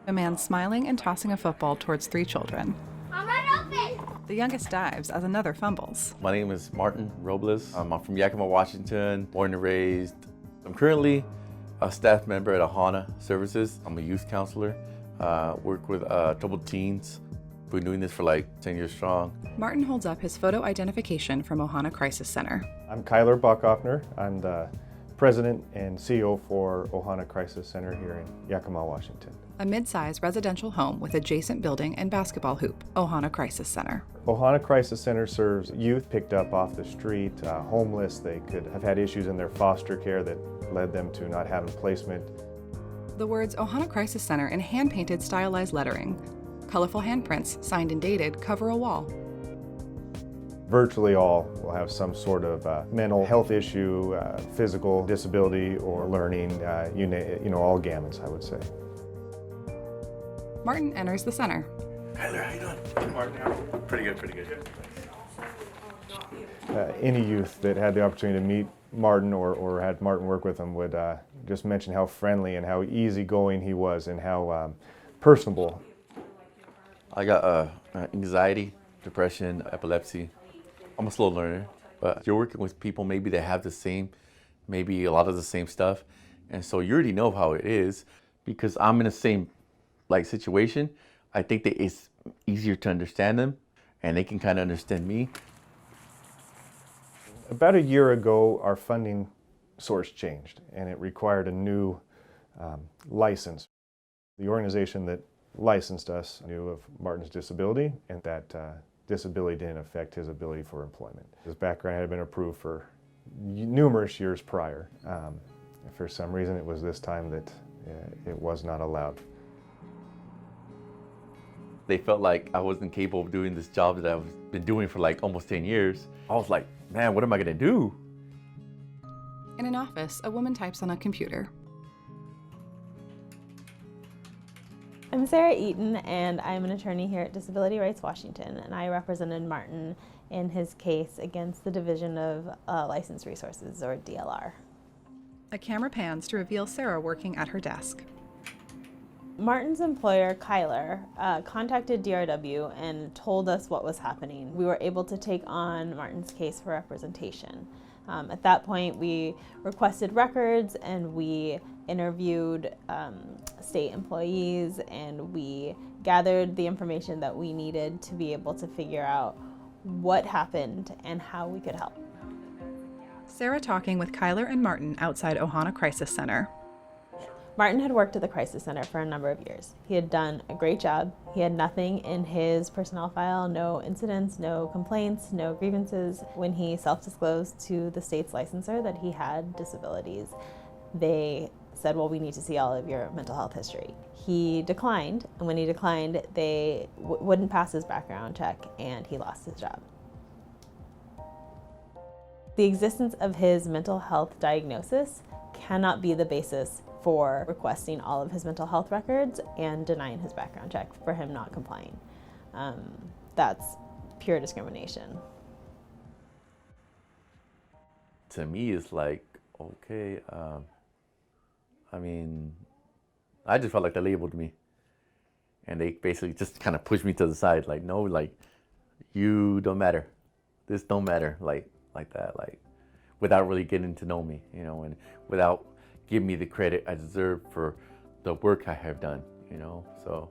A man smiling and tossing a football towards 3 children. I'm not open! The youngest dives as another fumbles. My name is Martin Robles. I'm from Yakima, Washington, born and raised. I'm currently a staff member at Ohana Services. I'm a youth counselor. Work with troubled teens. Been doing this for like 10 years strong. Martin holds up his photo identification from Ohana Crisis Center. I'm Kyler Bachhoffner. I'm the president and CEO for Ohana Crisis Center here in Yakima, Washington. A mid-sized residential home with adjacent building and basketball hoop, Ohana Crisis Center. Ohana Crisis Center serves youth picked up off the street, homeless. They could have had issues in their foster care that led them to not having placement. The words Ohana Crisis Center in hand-painted stylized lettering. Colorful handprints, signed and dated, cover a wall. Virtually all will have some sort of mental health issue, physical disability, or learning, all gamuts, I would say. Martin enters the center. Tyler, how you doing? Hey, Martin. Pretty good. Any youth that had the opportunity to meet Martin or had Martin work with him would just mention how friendly and how easygoing he was and how personable. I got anxiety, depression, epilepsy. I'm a slow learner, but you're working with people maybe that have the same, maybe a lot of the same stuff. And so you already know how it is because I'm in the same situation. I think that it's easier to understand them and they can kind of understand me. About a year ago, our funding source changed and it required a new license. The organization that licensed us knew of Martin's disability and that disability didn't affect his ability for employment. His background had been approved for numerous years prior. For some reason, it was this time that it was not allowed. They felt like I wasn't capable of doing this job that I've been doing for like almost 10 years. I was like, man, what am I gonna do? In an office, a woman types on a computer. I'm Sarah Eaton, and I'm an attorney here at Disability Rights Washington, and I represented Martin in his case against the Division of Licensed Resources, or DLR. A camera pans to reveal Sarah working at her desk. Martin's employer, Kyler, contacted DRW and told us what was happening. We were able to take on Martin's case for representation. At that point, we requested records and we interviewed state employees and we gathered the information that we needed to be able to figure out what happened and how we could help. Sarah talking with Kyler and Martin outside Ohana Crisis Center. Martin had worked at the Crisis Center for a number of years. He had done a great job. He had nothing in his personnel file, no incidents, no complaints, no grievances. When he self-disclosed to the state's licensor that he had disabilities, they said, well, we need to see all of your mental health history. He declined, and when he declined, they wouldn't pass his background check, and he lost his job. The existence of his mental health diagnosis cannot be the basis for requesting all of his mental health records and denying his background check for him not complying. That's pure discrimination. To me, it's like, okay, I just felt like they labeled me. And they basically just kind of pushed me to the side, like, no, like, you don't matter. This don't matter, like that, without really getting to know me, and without give me the credit I deserve for the work I have done, so.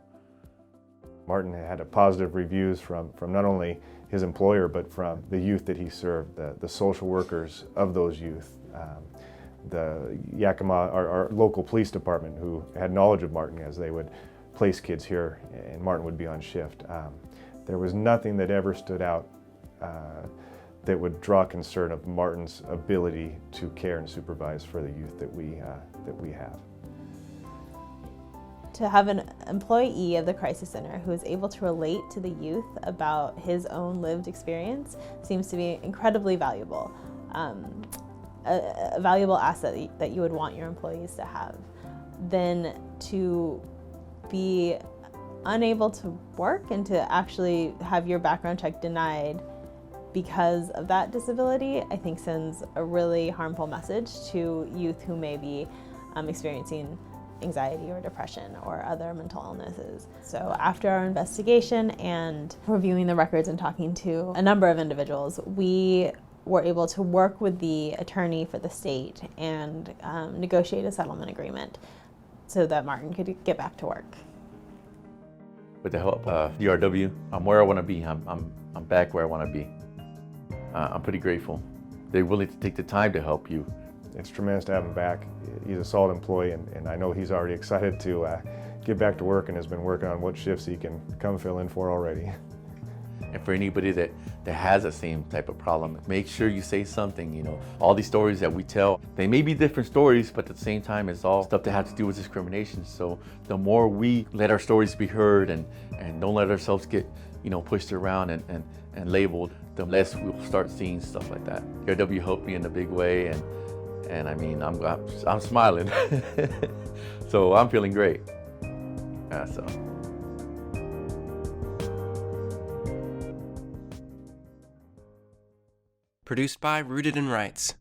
Martin had positive reviews from not only his employer, but from the youth that he served, the social workers of those youth, the Yakima, our local police department, who had knowledge of Martin as they would place kids here and Martin would be on shift. There was nothing that ever stood out that would draw concern of Martin's ability to care and supervise for the youth that we have. To have an employee of the Crisis Center who is able to relate to the youth about his own lived experience seems to be incredibly valuable. A valuable asset that you would want your employees to have. Then to be unable to work and to actually have your background check denied because of that disability, I think sends a really harmful message to youth who may be experiencing anxiety or depression or other mental illnesses. So after our investigation and reviewing the records and talking to a number of individuals, we were able to work with the attorney for the state and negotiate a settlement agreement so that Martin could get back to work. With the help of DRW, I'm where I want to be. I'm back where I want to be. I'm pretty grateful. They're willing to take the time to help you. It's tremendous to have him back. He's a solid employee, and I know he's already excited to get back to work and has been working on what shifts he can come fill in for already. And for anybody that has the same type of problem, make sure you say something. You know, all these stories that we tell, they may be different stories, but at the same time, it's all stuff that has to do with discrimination. So the more we let our stories be heard and don't let ourselves get, you know, pushed around and labeled, the less we'll start seeing stuff like that. DRW helped me in a big way, and I mean, I'm smiling. So I'm feeling great. So. Produced by Rooted in Rights.